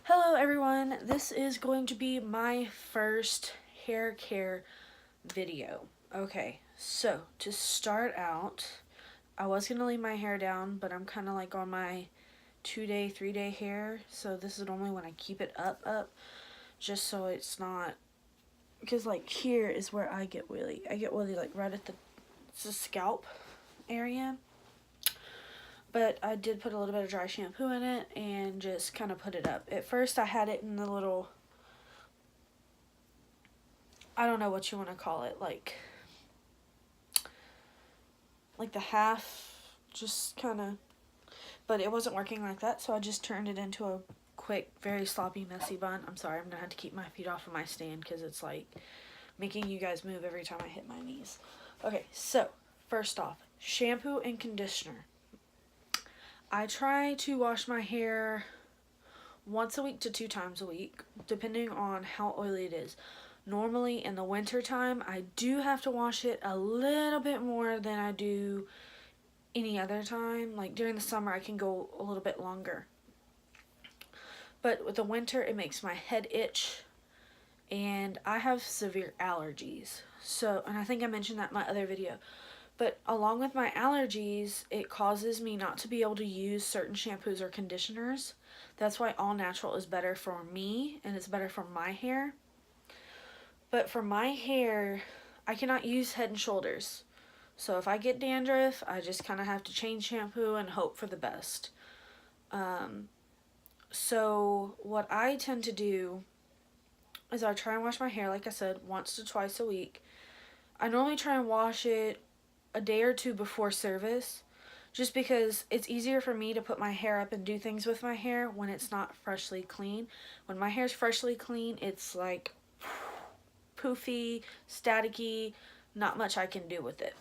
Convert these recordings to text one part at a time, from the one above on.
Hello everyone, this is going to be my first hair care video. Okay, so to start out, I was going to leave my hair down, but I'm kind of like on my 2-day, 3-day hair, so this is normally when I keep it up, just so it's not, because like here is where I get woolly. I get woolly like right at the scalp area. But I did put a little bit of dry shampoo in it and just kind of put it up. At first I had it in the little, I don't know what you want to call it, like the half, just kind of, but it wasn't working like that, so I just turned it into a quick, very sloppy, messy bun. I'm sorry, I'm going to have to keep my feet off of my stand because it's like making you guys move every time I hit my knees. Okay, so first off, shampoo and conditioner. I try to wash my hair once a week to 2 times a week, depending on how oily it is. Normally in the winter time, I do have to wash it a little bit more than I do any other time. Like during the summer, I can go a little bit longer. But with the winter, it makes my head itch, and I have severe allergies. So, and I think I mentioned that in my other video. But along with my allergies, it causes me not to be able to use certain shampoos or conditioners. That's why all natural is better for me, and it's better for my hair. But for my hair, I cannot use Head and Shoulders. So if I get dandruff, I just kind of have to change shampoo and hope for the best. So what I tend to do is I try and wash my hair, like I said, once to twice a week. I normally try and wash it a day or two before service, just because it's easier for me to put my hair up and do things with my hair when it's not freshly clean. When my hair's freshly clean, it's like poofy, staticky, not much I can do with it.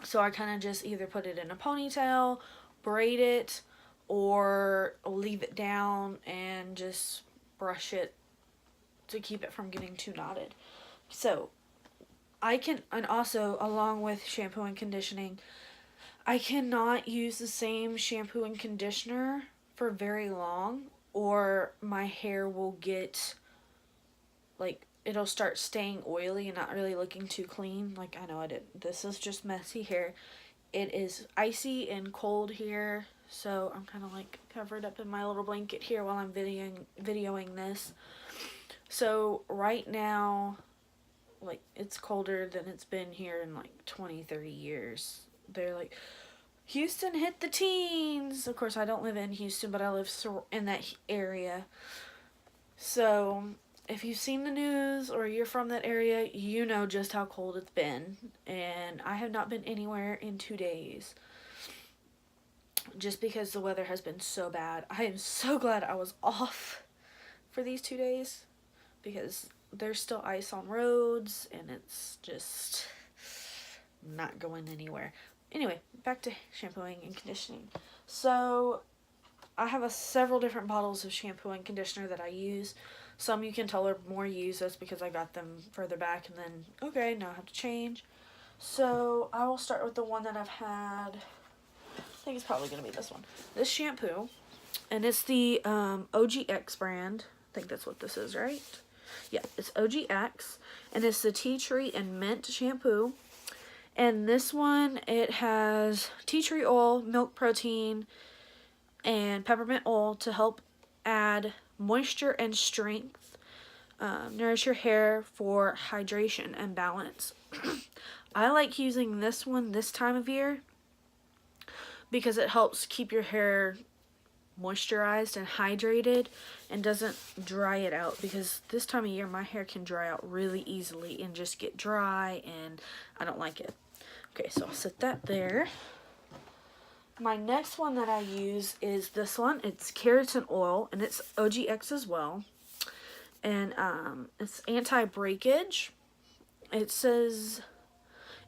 So I kind of just either put it in a ponytail, braid it, or leave it down and just brush it to keep it from getting too knotted. So I can, and also along with shampoo and conditioning, I cannot use the same shampoo and conditioner for very long, or my hair will get, like, it'll start staying oily and not really looking too clean. Like, I know I did. This is just messy hair. It is icy and cold here, so I'm kind of like covered up in my little blanket here while I'm videoing this. So right now, like, it's colder than it's been here in like 20-30 years. They're like, Houston hit the teens. Of course, I don't live in Houston, but I live in that area. So if you've seen the news or you're from that area, you know just how cold it's been. And I have not been anywhere in 2 days, just because the weather has been so bad. I am so glad I was off for these 2 days, because there's still ice on roads and it's just not going anywhere. Anyway, back to shampooing and conditioning. So I have several different bottles of shampoo and conditioner that I use. Some you can tell are more used. That's because I got them further back, and then, okay, now I have to change. So I will start with the one that I've had. I think it's probably going to be this one. This shampoo, and it's the OGX brand. I think that's what this is, right? Yeah, it's OGX, and it's the tea tree and mint shampoo. And this one, it has tea tree oil, milk protein, and peppermint oil to help add moisture and strength, nourish your hair for hydration and balance. I like using this one this time of year because it helps keep your hair moisturized and hydrated and doesn't dry it out, because this time of year my hair can dry out really easily and just get dry, and I don't like it. Okay, so I'll set that there. My next one that I use is this one. It's keratin oil, and it's OGX as well. And it's anti-breakage. It says,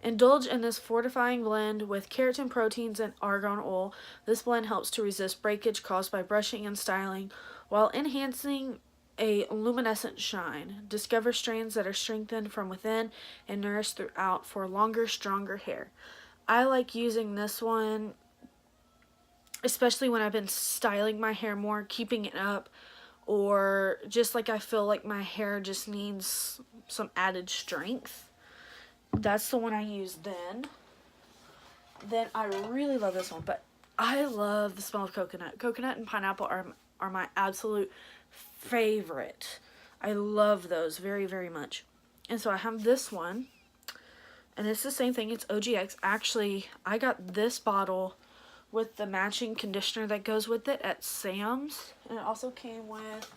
indulge in this fortifying blend with keratin proteins and argan oil. This blend helps to resist breakage caused by brushing and styling while enhancing a luminescent shine. Discover strands that are strengthened from within and nourished throughout for longer, stronger hair. I like using this one especially when I've been styling my hair more, keeping it up, or just like I feel like my hair just needs some added strength, that's the one I use then. Then I really love this one, but I love the smell of coconut. Coconut and pineapple are my absolute favorite. I love those very, very much. And so I have this one, and it's the same thing. It's OGX. Actually, I got this bottle with the matching conditioner that goes with it at Sam's, and it also came with,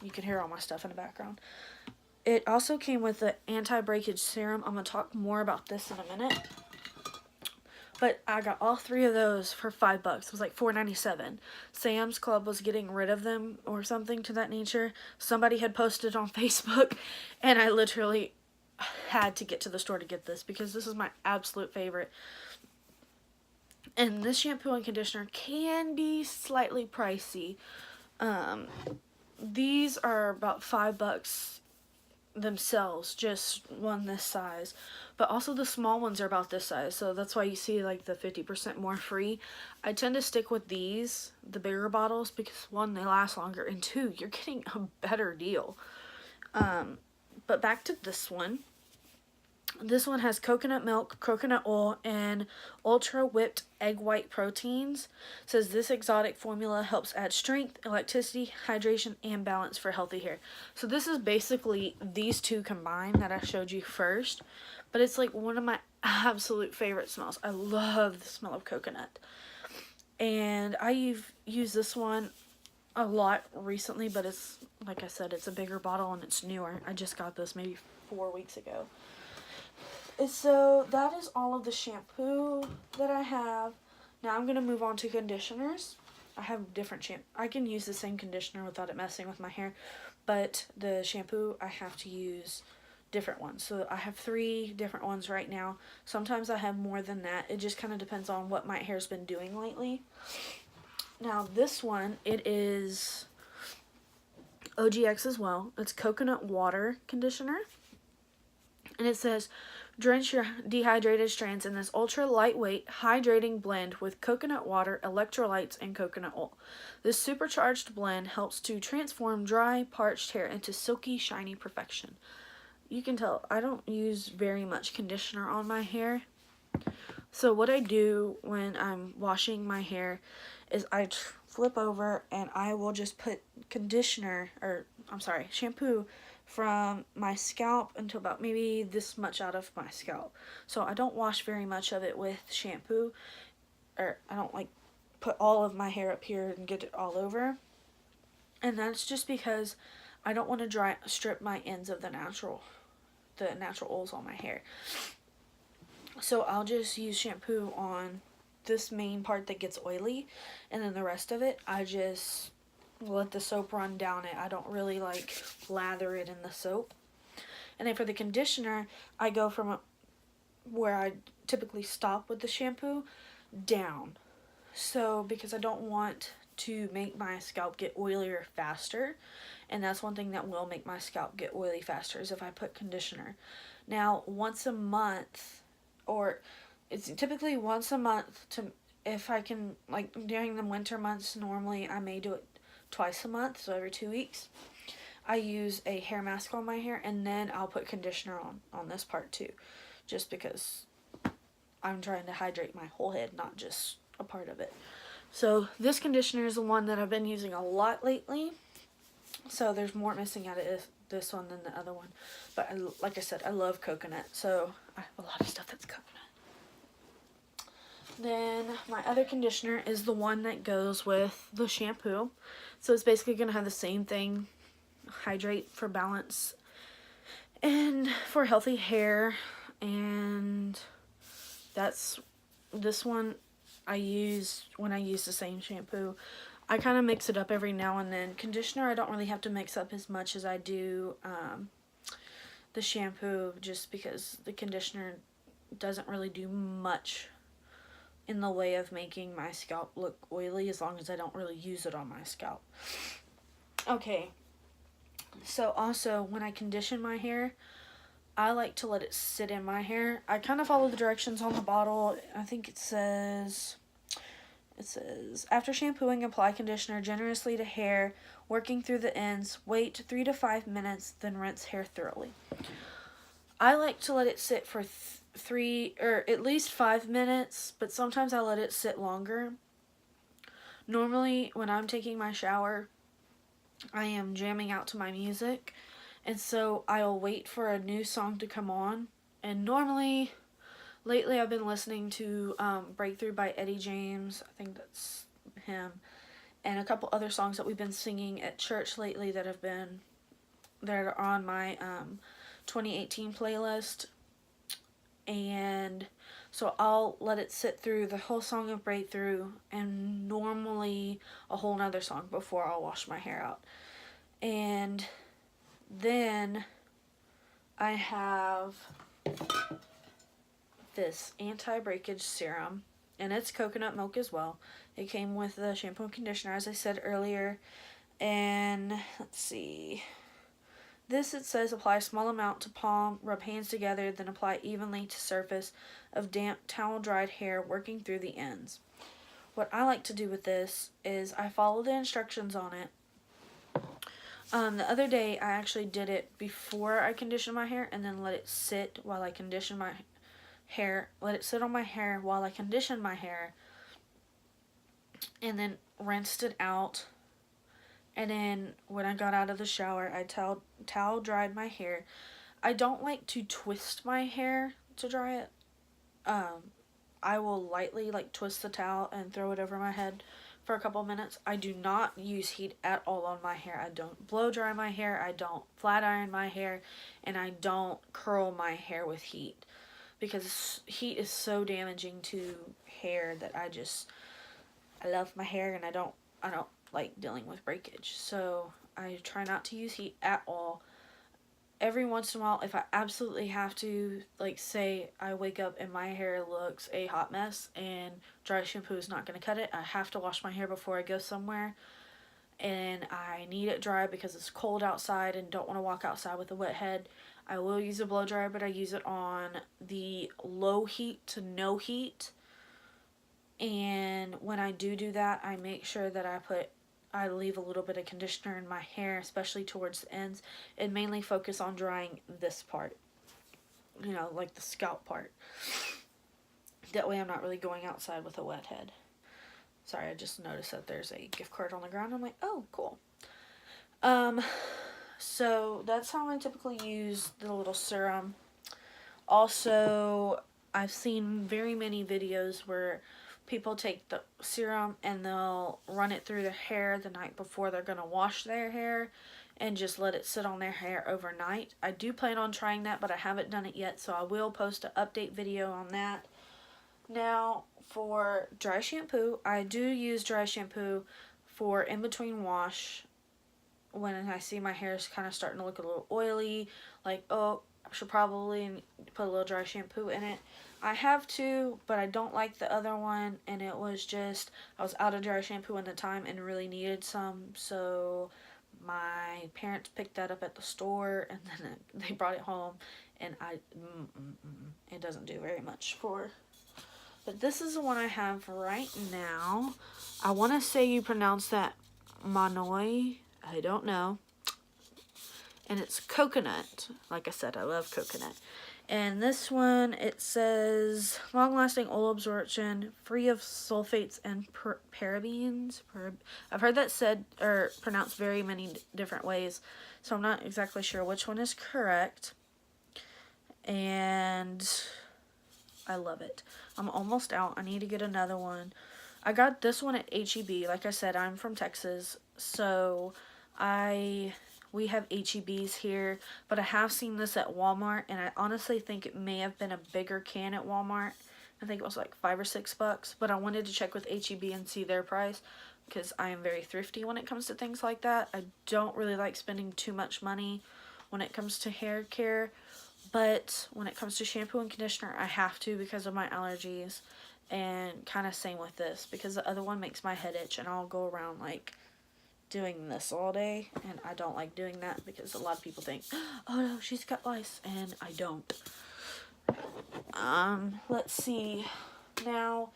you can hear all my stuff in the background. It also came with the anti-breakage serum. I'm going to talk more about this in a minute. But I got all three of those for $5. It was like $4.97. Sam's Club was getting rid of them or something to that nature. Somebody had posted on Facebook, and I literally had to get to the store to get this because this is my absolute favorite. And this shampoo and conditioner can be slightly pricey. These are about $5 themselves, just one this size, but also the small ones are about this size, so that's why you see like the 50% more free. I tend to stick with these, the bigger bottles, because one, they last longer, and two, you're getting a better deal. But back to this one. This one has coconut milk, coconut oil, and ultra whipped egg white proteins. It says this exotic formula helps add strength, elasticity, hydration, and balance for healthy hair. So this is basically these two combined that I showed you first. But it's like one of my absolute favorite smells. I love the smell of coconut. And I've used this one a lot recently, but it's, like I said, it's a bigger bottle and it's newer. I just got this maybe 4 weeks ago. So that is all of the shampoo that I have. Now I'm going to move on to conditioners. I have different shampoo. I can use the same conditioner without it messing with my hair, but the shampoo I have to use different ones. So I have 3 different ones right now. Sometimes I have more than that. It just kind of depends on what my hair's been doing lately. Now this one, it is OGX as well. It's coconut water conditioner. And it says, drench your dehydrated strands in this ultra lightweight, hydrating blend with coconut water, electrolytes, and coconut oil. This supercharged blend helps to transform dry, parched hair into silky, shiny perfection. You can tell I don't use very much conditioner on my hair. So what I do when I'm washing my hair is I flip over and I will just put shampoo from my scalp until about maybe this much out of my scalp. So I don't wash very much of it with shampoo, or I don't like put all of my hair up here and get it all over. And that's just because I don't want to strip my ends of the natural oils on my hair. So I'll just use shampoo on this main part that gets oily, and then the rest of it I just let the soap run down it. I don't really like lather it in the soap. And then for the conditioner, I go from where I typically stop with the shampoo down. So because I don't want to make my scalp get oilier faster, and that's one thing that will make my scalp get oily faster is if I put conditioner. Now once a month, or it's typically once a month, to if I can, like during the winter months normally I may do it twice a month, so every 2 weeks. I use a hair mask on my hair, and then I'll put conditioner on this part too, just because I'm trying to hydrate my whole head, not just a part of it. So this conditioner is the one that I've been using a lot lately. So there's more missing out of this one than the other one. But like I said, I love coconut, so I have a lot of stuff that's coconut. Then my other conditioner is the one that goes with the shampoo. So it's basically going to have the same thing. Hydrate for balance and for healthy hair. And that's this one I use when I use the same shampoo. I kind of mix it up every now and then. Conditioner I don't really have to mix up as much as I do the shampoo, just because the conditioner doesn't really do much in the way of making my scalp look oily, as long as I don't really use it on my scalp. Okay, so also when I condition my hair, I like to let it sit in my hair. I kind of follow the directions on the bottle. I think it says It says, after shampooing, apply conditioner generously to hair, working through the ends. Wait 3 to 5 minutes, then rinse hair thoroughly. I like to let it sit for 3 or at least 5 minutes, but sometimes I let it sit longer. Normally, when I'm taking my shower, I am jamming out to my music, and so I'll wait for a new song to come on. And normally, lately I've been listening to Breakthrough by Eddie James. I think that's him. And a couple other songs that we've been singing at church lately that are on my 2018 playlist. And so I'll let it sit through the whole song of Breakthrough and normally a whole nother song before I'll wash my hair out. And then I have this anti-breakage serum, and it's coconut milk as well. It came with the shampoo and conditioner, as I said earlier. And let's see. This, it says, apply a small amount to palm, rub hands together, then apply evenly to surface of damp towel-dried hair, working through the ends. What I like to do with this is I follow the instructions on it. The other day, I actually did it before I conditioned my hair and then let it sit while I conditioned my hair. Let it sit on my hair while I conditioned my hair. And then rinsed it out. And then when I got out of the shower, I towel dried my hair. I don't like to twist my hair to dry it. I will lightly twist the towel and throw it over my head for a couple minutes. I do not use heat at all on my hair. I don't blow dry my hair. I don't flat iron my hair. And I don't curl my hair with heat. Because heat is so damaging to hair that I love my hair and I don't like dealing with breakage. So I try not to use heat at all. Every once in a while, if I absolutely have to, say I wake up and my hair looks a hot mess and dry shampoo is not going to cut it, I have to wash my hair before I go somewhere, and I need it dry because it's cold outside and don't want to walk outside with a wet head, I will use a blow dryer, but I use it on the low heat to no heat. And when I do that, I make sure that I leave a little bit of conditioner in my hair, especially towards the ends, and mainly focus on drying this part, the scalp part. That way I'm not really going outside with a wet head. Sorry, I just noticed that there's a gift card on the ground. I'm like, oh, cool. So that's how I typically use the little serum. Also, I've seen very many videos where people take the serum and they'll run it through their hair the night before they're going to wash their hair and just let it sit on their hair overnight. I do plan on trying that, but I haven't done it yet, so I will post an update video on that. Now, for dry shampoo, I do use dry shampoo for in-between wash when I see my hair is kind of starting to look a little oily, oh, I should probably put a little dry shampoo in it. I have to, but I don't like the other one, and it was just, I was out of dry shampoo at the time and really needed some, so my parents picked that up at the store, and then they brought it home, and it doesn't do very much for, but this is the one I have right now. I want to say you pronounce that Manoi, I don't know, and it's coconut. Like I said, I love coconut. And this one, it says, long-lasting oil absorption, free of sulfates and parabens. I've heard that said or pronounced very many different ways, so I'm not exactly sure which one is correct. And I love it. I'm almost out. I need to get another one. I got this one at H-E-B. Like I said, I'm from Texas, so we have H-E-Bs here, but I have seen this at Walmart, and I honestly think it may have been a bigger can at Walmart. I think it was like $5 or $6, but I wanted to check with H-E-B and see their price, because I am very thrifty when it comes to things like that. I don't really like spending too much money when it comes to hair care, but when it comes to shampoo and conditioner, I have to because of my allergies, and kind of same with this, because the other one makes my head itch, and I'll go around doing this all day, and I don't like doing that because a lot of people think, oh no, she's got lice, and I don't. Let's see. Now,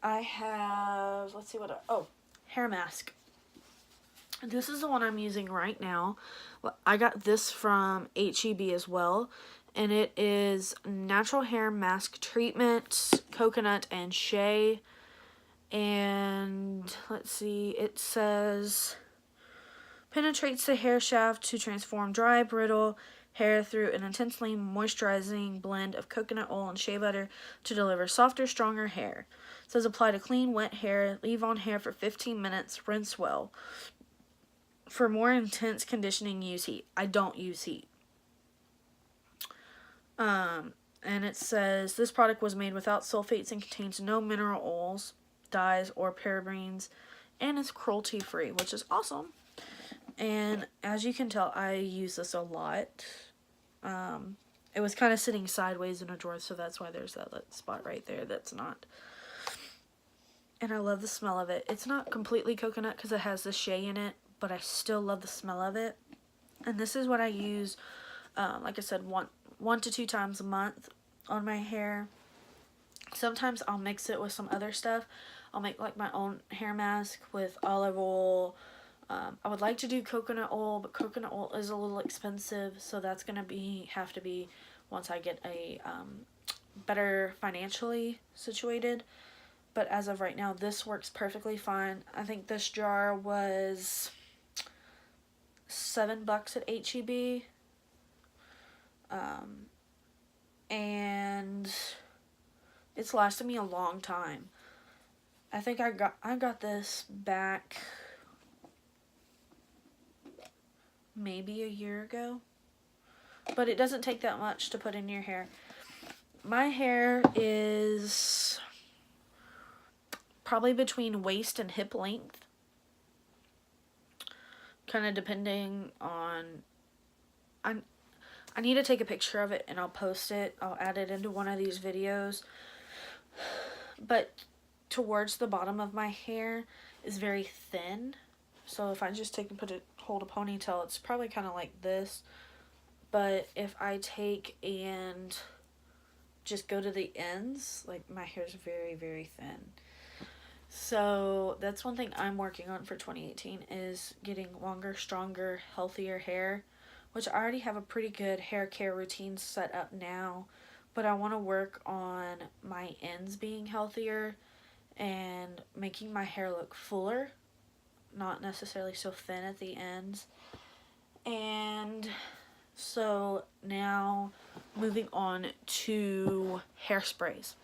I have, let's see oh, hair mask. This is the one I'm using right now. I got this from H-E-B as well. And it is natural hair mask treatment, coconut and shea. And let's see, it says penetrates the hair shaft to transform dry, brittle hair through an intensely moisturizing blend of coconut oil and shea butter to deliver softer, stronger hair. It says apply to clean, wet hair, leave on hair for 15 minutes, rinse well. For more intense conditioning, use heat. I don't use heat. And it says this product was made without sulfates and contains no mineral oils, dyes, or parabens, and is cruelty free, which is awesome. And as you can tell, I use this a lot. It was kind of sitting sideways in a drawer, so that's why there's that spot right there that's not. And I love the smell of it. It's not completely coconut because it has the shea in it, but I still love the smell of it. And this is what I use, like I said, one to 2 times a month on my hair. Sometimes I'll mix it with some other stuff. I'll make like my own hair mask with olive oil. I would like to do coconut oil, but coconut oil is a little expensive, so that's gonna have to be once I get a better financially situated. But as of right now, this works perfectly fine. I think this jar was $7 at H-E-B. And it's lasted me a long time. I think I got this back maybe a year ago. But it doesn't take that much to put in your hair. My hair is probably between waist and hip length. Kind of depending on... I need to take a picture of it and I'll post it. I'll add it into one of these videos. But towards the bottom of my hair is very thin. So if I just take and hold a ponytail, it's probably kind of like this. But if I take and just go to the ends, like my hair is very, very thin. So that's one thing I'm working on for 2018 is getting longer, stronger, healthier hair, which I already have a pretty good hair care routine set up now, but I want to work on my ends being healthier and making my hair look fuller, not necessarily so thin at the ends. And so now moving on to hairsprays.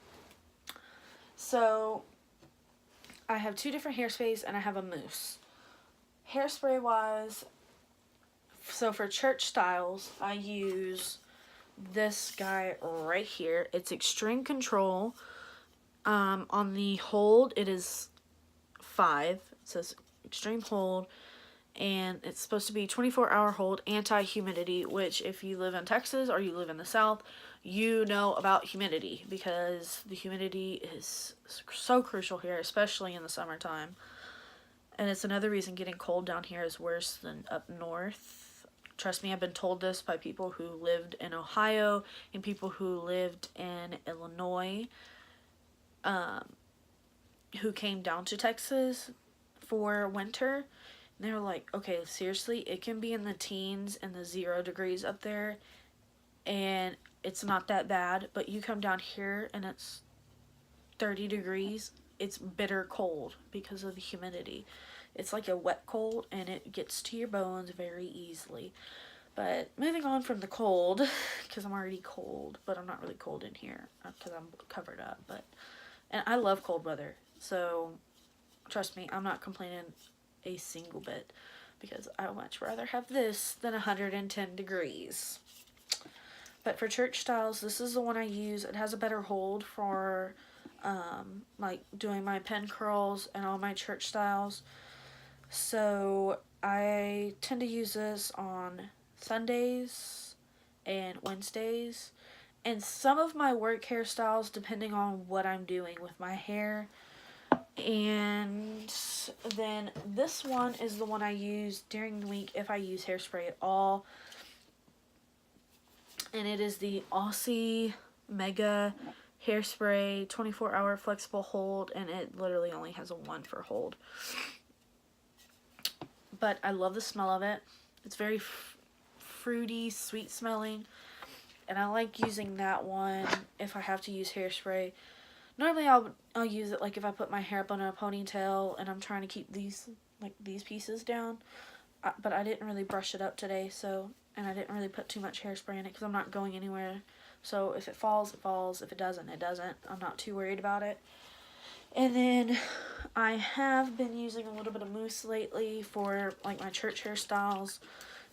So I have 2 different hairsprays and I have a mousse. Hairspray wise, so for church styles, I use this guy right here. It's Extreme Control. On the hold, it is 5. It says Extreme Hold. And it's supposed to be 24-hour hold, anti-humidity, which if you live in Texas or you live in the South, you know about humidity because the humidity is so crucial here, especially in the summertime. And it's another reason getting cold down here is worse than up north. Trust me, I've been told this by people who lived in Ohio and people who lived in Illinois, who came down to Texas for winter. And they were like, okay, seriously, it can be in the teens and the 0 degrees up there, and it's not that bad, but you come down here and it's 30 degrees. It's bitter cold because of the humidity. It's like a wet cold, and it gets to your bones very easily. But moving on from the cold, because I'm already cold, but I'm not really cold in here because I'm covered up. And I love cold weather, so trust me, I'm not complaining a single bit because I would much rather have this than 110 degrees. But for church styles, this is the one I use. It has a better hold for like doing my pen curls and all my church styles. So I tend to use this on Sundays and Wednesdays, and some of my work hairstyles depending on what I'm doing with my hair. And then this one is the one I use during the week if I use hairspray at all. And it is the Aussie Mega Hairspray 24-hour flexible hold, and it literally only has a 1 for hold. But I love the smell of it. It's very fruity, sweet smelling, and I like using that one if I have to use hairspray. Normally I'll use it like if I put my hair up on a ponytail and I'm trying to keep these pieces down. But I didn't really brush it up today, and I didn't really put too much hairspray in it because I'm not going anywhere. So if it falls, it falls. If it doesn't, it doesn't. I'm not too worried about it. And then I have been using a little bit of mousse lately for like my church hairstyles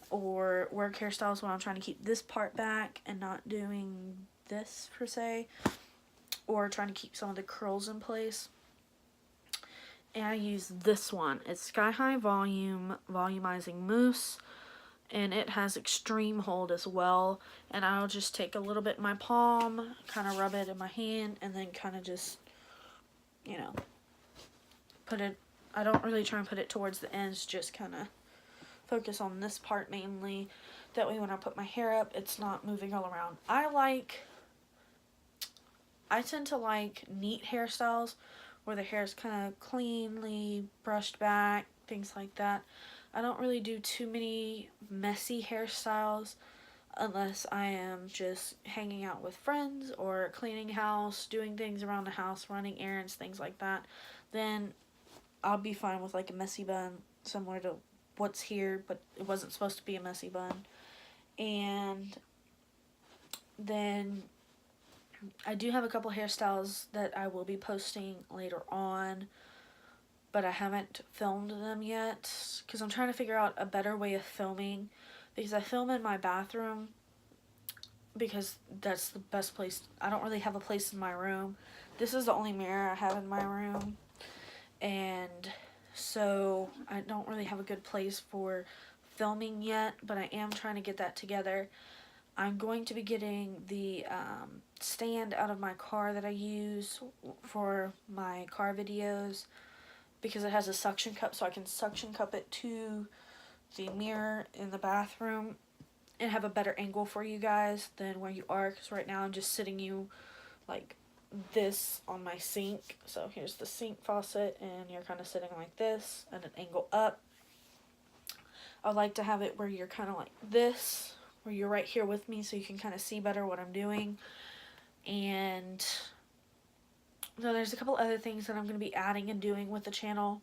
or work hairstyles when I'm trying to keep this part back and not doing this per se, or trying to keep some of the curls in place. And I use this one. It's Sky High Volume Volumizing Mousse, and it has extreme hold as well. And I'll just take a little bit in my palm, kind of rub it in my hand, and then kind of just, you know, put it, I don't really try and put it towards the ends, just kind of focus on this part mainly. That way when I put my hair up, it's not moving all around. I tend to like neat hairstyles where the hair is kind of cleanly brushed back, things like that. I don't really do too many messy hairstyles unless I am just hanging out with friends or cleaning house, doing things around the house, running errands, things like that. Then I'll be fine with like a messy bun, similar to what's here, but it wasn't supposed to be a messy bun. And then I do have a couple hairstyles that I will be posting later on, but I haven't filmed them yet because I'm trying to figure out a better way of filming, because I film in my bathroom because that's the best place. I don't really have a place in my room. This is the only mirror I have in my room, and so I don't really have a good place for filming yet, but I am trying to get that together. I'm going to be getting the stand out of my car that I use for my car videos, because it has a suction cup, so I can suction cup it to the mirror in the bathroom and have a better angle for you guys than where you are, because right now I'm just sitting you like this on my sink. So here's the sink faucet, and you're kind of sitting like this at an angle up. I like to have it where you're kind of like this, where you're right here with me, so you can kind of see better what I'm doing. And so there's a couple other things that I'm going to be adding and doing with the channel.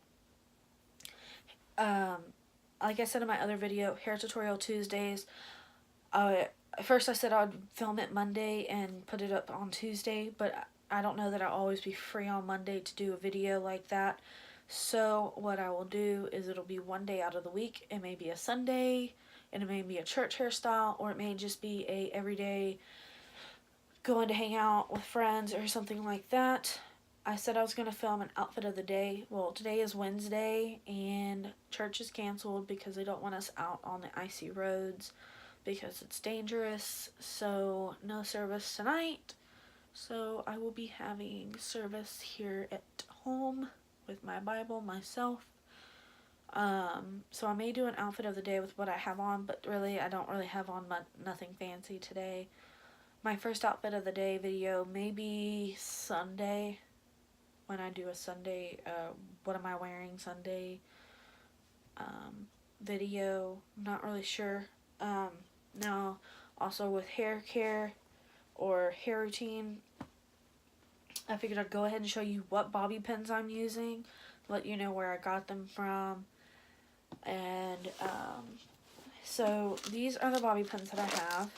Like I said in my other video, Hair Tutorial Tuesdays, first I said I'd film it Monday and put it up on Tuesday, but I don't know that I'll always be free on Monday to do a video like that. So what I will do is it'll be one day out of the week. It may be a Sunday, and it may be a church hairstyle, or it may just be a everyday going to hang out with friends or something like that. I said I was going to film an outfit of the day. Well, today is Wednesday, and church is canceled because they don't want us out on the icy roads because it's dangerous. So no service tonight. So I will be having service here at home with my Bible myself. So I may do an outfit of the day with what I have on, but really I don't really have on nothing fancy today. My first outfit of the day video may be Sunday, when I do a Sunday, what am I wearing Sunday video. I'm not really sure. Now, also with hair care or hair routine, I figured I'd go ahead and show you what bobby pins I'm using, let you know where I got them from. And so these are the bobby pins that I have.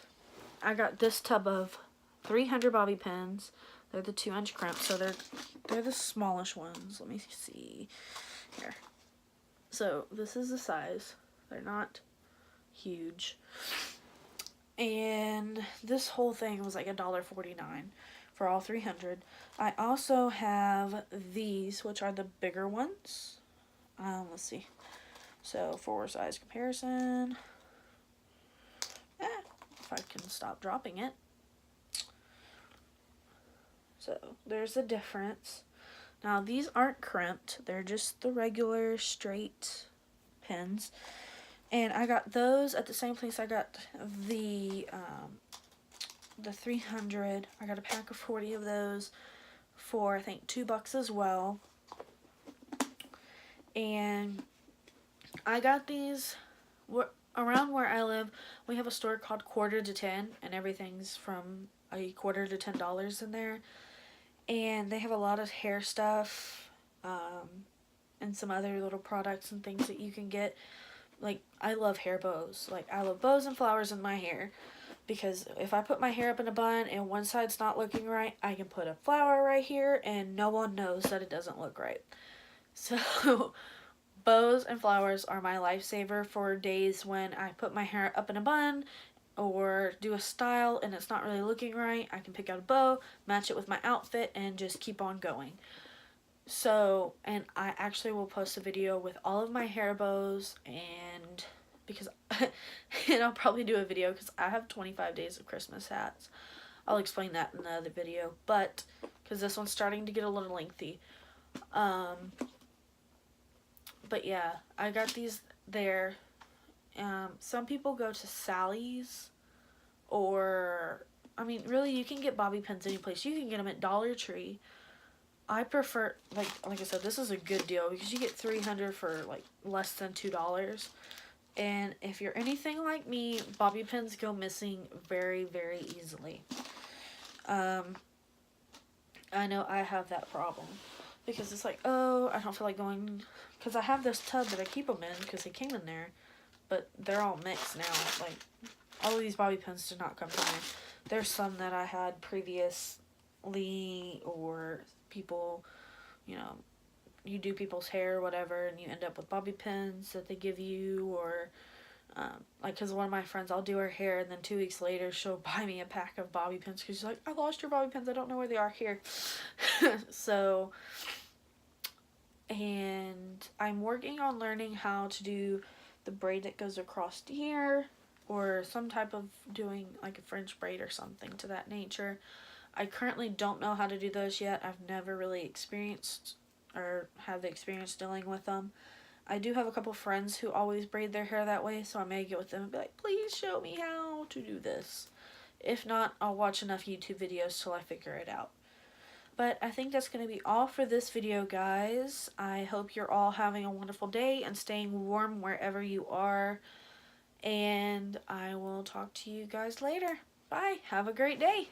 I got this tub of 300 bobby pins. They're the 2-inch crimp, so they're the smallish ones. Let me see here. So this is the size. They're not huge. And this whole thing was like $1.49 for all 300. I also have these, which are the bigger ones. Let's see. So for size comparison, if I can stop dropping it. So there's a difference. Now these aren't crimped, they're just the regular straight pins. And I got those at the same place I got the the 300. I got a pack of 40 of those for I think $2 as well. And I got these around where I live. We have a store called Quarter to 10, and everything's from a quarter to $10 in there. And they have a lot of hair stuff, and some other little products and things that you can get. Like, I love hair bows. Like, I love bows and flowers in my hair. Because if I put my hair up in a bun and one side's not looking right, I can put a flower right here and no one knows that it doesn't look right. So, bows and flowers are my lifesaver for days when I put my hair up in a bun or do a style and it's not really looking right. I can pick out a bow, match it with my outfit, and just keep on going. So, and I actually will post a video with all of my hair bows, and because and I'll probably do a video because I have 25 days of Christmas hats. I'll explain that in the other video, but because this one's starting to get a little lengthy. But yeah, I got these there. Some people go to Sally's, or I mean, really, you can get bobby pins any place. You can get them at Dollar Tree. I prefer, like I said, this is a good deal because you get 300 for like less than $2. And if you're anything like me, bobby pins go missing very, very easily. I know I have that problem because it's like, oh, I don't feel like going, because I have this tub that I keep them in because they came in there, but they're all mixed now. Like, all of these bobby pins did not come from me. There's some that I had previously, or people, you know, you do people's hair or whatever, and you end up with bobby pins that they give you, or like, because one of my friends, I'll do her hair, and then 2 weeks later she'll buy me a pack of bobby pins because she's like, I lost your bobby pins, I don't know where they are here. So, and I'm working on learning how to do the braid that goes across here, or some type of doing like a French braid or something to that nature. I currently don't know how to do those yet. I've never really experienced or have the experience dealing with them. I do have a couple friends who always braid their hair that way, so I may get with them and be like, please show me how to do this. If not, I'll watch enough YouTube videos till I figure it out. But I think that's going to be all for this video, guys. I hope you're all having a wonderful day and staying warm wherever you are. And I will talk to you guys later. Bye. Have a great day.